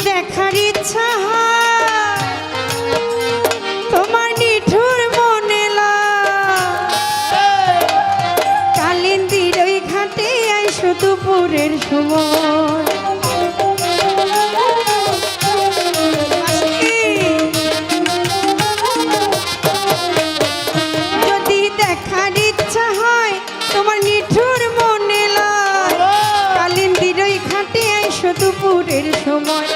দেখার ইচ্ছা হয় তোমার নিঠুর মনে কালিন্দির ওই ঘাটে আইসো দুপুরের সময় যদি দেখার ইচ্ছা হয় তোমার নিঠুর মনে কালিন্দির ওই ঘাটে আইসো দুপুরের সময়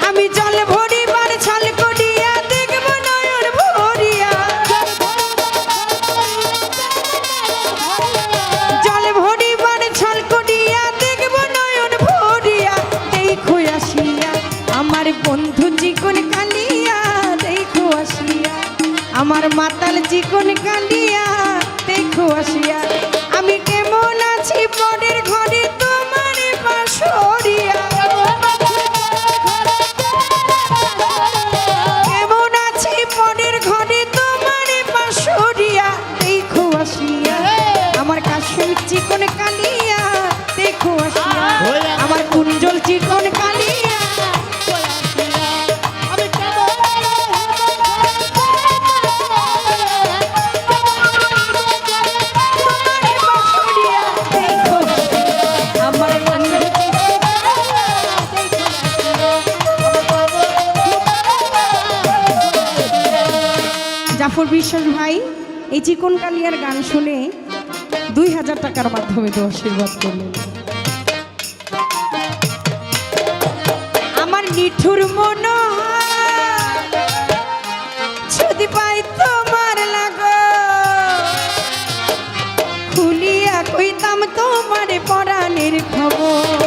আমি জল ভরিবার ছাল করিয়া দেখব নয়ন ভরিয়া জল ভরিবার ছাল করিয়া দেখব নয়ন ভরিয়া দেখো আসিয়া আমার বন্ধু চিকন কালিয়া দেখো আসিয়া আমার মাতাল চিকন কালিয়া দেখো আসিয়া আমি কেমন আছি পরের ঘরে তোমার পাশরিয়া কেমন আছি পরের ঘরে তোমার পাশরিয়া দেখো আসিয়া আমার কাশিম চিকন কালিয়া দেখো আসিয়া আমার কুঞ্জল চিকন কালিয়া জাফর বিশ্বাস ভাই এই চিকন কালিয়ার গান শুনে 2000 টাকার মাধ্যমে তো আশীর্বাদ করলেন। আমার নিঠুর মন যদি পাই তোমার লাগো খুলিয়া কইতাম তোমার পরাণের খবর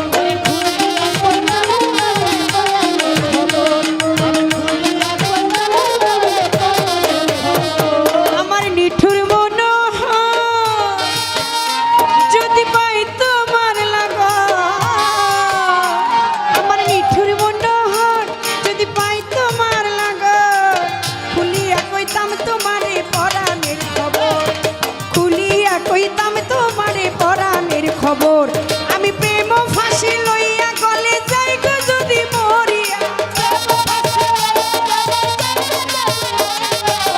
খবর আমি প্রেম ফাঁসি লইয়া গলে যাই গো যদি মরিয়া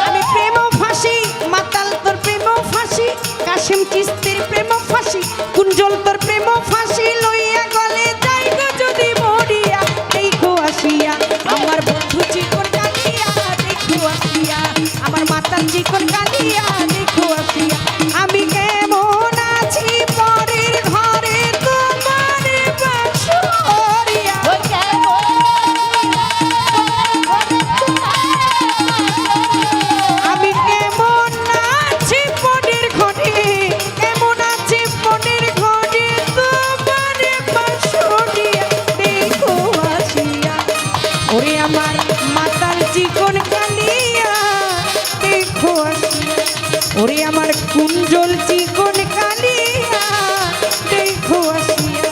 আমি প্রেম ফাঁসি মাতাল তোর প্রেম ফাঁসি কাশিম চিস্তির প্রেম ফাঁসি কুঞ্জল তোর প্রেম ফাঁসি লইয়া গলে যাই গো যদি মরিয়া দেখো আসিয়া আমার বন্ধু চিকন কালিয়া দেখো আসিয়া আমার মাতাল চিকন কালিয়া দেখো আসিয়া আমি কেমন আছি পরের ঘরে তোমার বাসরিয়া আমি কেমন আছি পরের ঘরে কেমন আছি পরের ঘরে তোমার বাসরিয়া দেখো আসিয়া ওরে আমার মাতাল চিকন কালিয়া দেখো আসিয়া ওরে আমার কুঞ্জল চিকন কালিয়া দেখো আসিয়া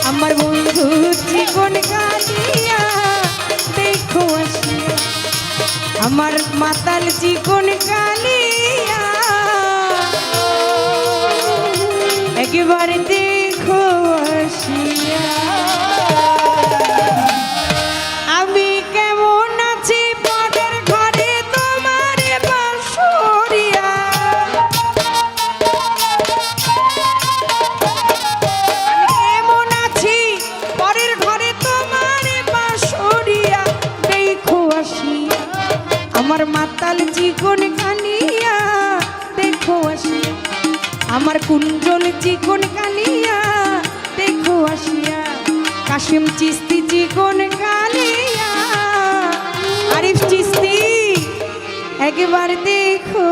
আমার বন্ধু চিকন কালিয়া দেখো আসিয়া আমার মাতাল চিকন কালিয়া একবার দেখো আসিয়া আমি কেমন আছি পরের ঘরে তোমার বাসরিয়া আমি কেমন আছি পরের ঘরে তোমার বাসরিয়া দেখো আসিয়া আমার মাতাল চিকন কালিয়া দেখো আসিয়া আমার কুঞ্জল চিকন কালিয়া দেখো আসিয়া কাশিম চিস্তি চিকন কালিয়া আরিফ চিস্তি একবার দেখো